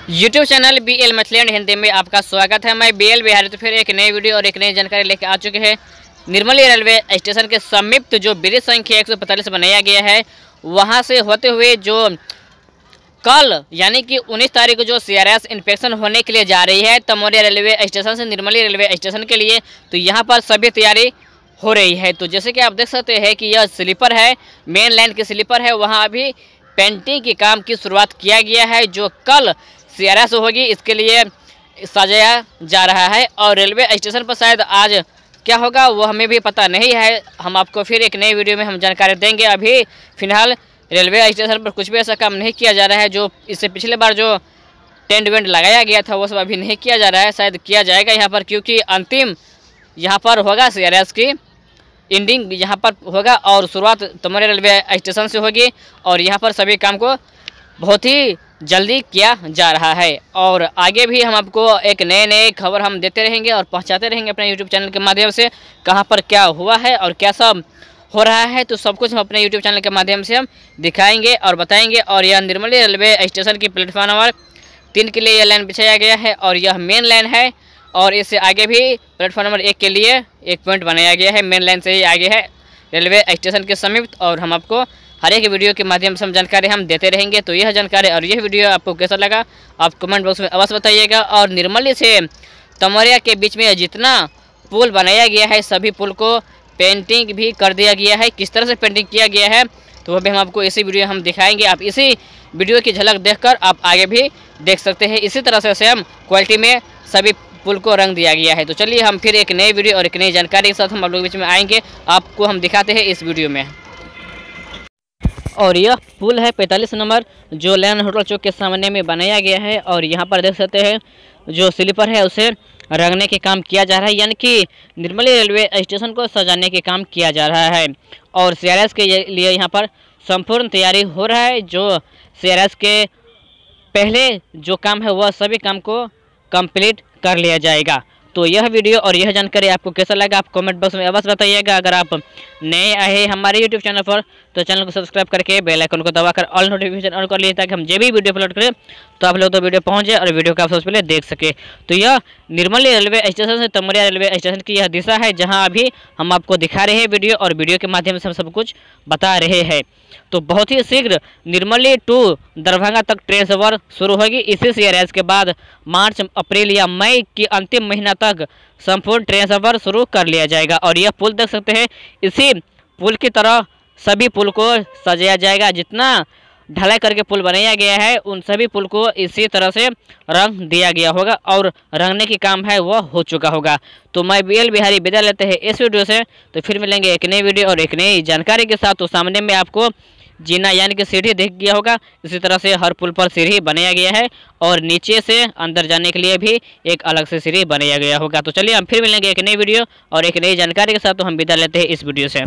YouTube channel BL Maithili Hindi में आपका स्वागत है। मैं BL बिहारी तो फिर एक नई वीडियो और एक नई जानकारी लेकर आ चुके हैं। निर्मली रेलवे स्टेशन के समीप जो ब्रिज संख्या 145 बनाया गया है, वहां से होते हुए जो कल यानी कि 19 तारीख को जो CRS इंस्पेक्शन होने के लिए जा रही है तमोरिया रेलवे स्टेशन से निर्मली रेलवे स्टेशन के लिए, तो यहाँ पर सभी तैयारी हो रही है। तो जैसे कि आप देख सकते हैं कि यह स्लीपर है, मेन लाइन की स्लीपर है, वहाँ अभी पेंटिंग के काम की शुरुआत किया गया है जो कल CRS होगी इसके लिए सजाया जा रहा है। और रेलवे स्टेशन पर शायद आज क्या होगा वो हमें भी पता नहीं है, हम आपको फिर एक नई वीडियो में हम जानकारी देंगे। अभी फिलहाल रेलवे स्टेशन पर कुछ भी ऐसा काम नहीं किया जा रहा है। जो इससे पिछले बार जो टेंट वेंट लगाया गया था वो सब अभी नहीं किया जा रहा है, शायद किया जाएगा यहाँ पर, क्योंकि अंतिम यहाँ पर होगा CRS की एंडिंग यहाँ पर होगा और शुरुआत तमोरिया रेलवे स्टेशन से होगी। और यहाँ पर सभी काम को बहुत ही जल्दी किया जा रहा है। और आगे भी हम आपको एक नए खबर हम देते रहेंगे और पहुंचाते रहेंगे अपने YouTube चैनल के माध्यम से, कहां पर क्या हुआ है और क्या सब हो रहा है, तो सब कुछ हम अपने YouTube चैनल के माध्यम से हम दिखाएंगे और बताएंगे। और यह निर्मली रेलवे स्टेशन की प्लेटफॉर्म नंबर 3 के लिए यह लाइन बिछाया गया है और यह मेन लाइन है। और इससे आगे भी प्लेटफॉर्म नंबर 1 के लिए एक पॉइंट बनाया गया है, मेन लाइन से ही आगे है रेलवे स्टेशन के समीप। और हम आपको हर एक वीडियो के माध्यम से हम जानकारी हम देते रहेंगे। तो यह जानकारी और यह वीडियो आपको कैसा लगा आप कमेंट बॉक्स में अवश्य बताइएगा। और निर्मली से तमोरिया के बीच में जितना पुल बनाया गया है सभी पुल को पेंटिंग भी कर दिया गया है। किस तरह से पेंटिंग किया गया है तो वो भी हम आपको इसी वीडियो हम दिखाएंगे। आप इसी वीडियो की झलक देखकर आप आगे भी देख सकते हैं। इसी तरह से सेम क्वालिटी में सभी पुल को रंग दिया गया है। तो चलिए हम फिर एक नई वीडियो और एक नई जानकारी के साथ हम आप लोगों के बीच में आएंगे, आपको हम दिखाते हैं इस वीडियो में। और यह पुल है 45 नंबर जो लैंड होटल चौक के सामने में बनाया गया है। और यहाँ पर देख सकते हैं जो स्लीपर है उसे रंगने के काम किया जा रहा है, यानी कि निर्मली रेलवे स्टेशन को सजाने के काम किया जा रहा है। और CRS के लिए यहाँ पर संपूर्ण तैयारी हो रहा है। जो CRS के पहले जो काम है वह सभी काम को कंप्लीट कर लिया जाएगा। तो यह वीडियो और यह जानकारी आपको कैसा लगा आप कमेंट बॉक्स में अवश्य बताइएगा। अगर आप नए आए हैं हमारे YouTube चैनल पर तो चैनल को सब्सक्राइब करके बेल आइकन को दबाकर ऑल नोटिफिकेशन ऑन कर लिए, ताकि हम जब भी वीडियो अपलोड करें तो आप लोग तो वीडियो पहुंच जाए और वीडियो को आप सबसे पहले देख सके। तो यह निर्मली रेलवे स्टेशन से तमोरिया रेलवे स्टेशन की यह दिशा है जहाँ अभी हम आपको दिखा रहे हैं वीडियो, और वीडियो के माध्यम से हम सब कुछ बता रहे हैं। तो बहुत ही शीघ्र निर्मली टू दरभंगा तक ट्रेन सफर शुरू होगी। इसी CRS के बाद मार्च, अप्रैल या मई की अंतिम महीना तक संपूर्ण ट्रेन सफर शुरू कर लिया जाएगा। और यह पुल देख सकते हैं, इसी पुल की तरह सभी पुल को सजाया जाएगा। जितना ढलाई करके पुल बनाया गया है उन सभी पुल को इसी तरह से रंग दिया गया होगा और रंगने की काम है वह हो चुका होगा। तो मैं BL बिहारी विदा लेते हैं इस वीडियो से। तो फिर मिलेंगे एक नई वीडियो और एक नई जानकारी के साथ। तो सामने में आपको जीना यानी कि सीढ़ी दिख गया होगा, इसी तरह से हर पुल पर सीढ़ी बनाया गया है और नीचे से अंदर जाने के लिए भी एक अलग से सीढ़ी बनाया गया होगा। तो चलिए हम फिर मिलेंगे एक नई वीडियो और एक नई जानकारी के साथ। तो हम विदा लेते हैं इस वीडियो से।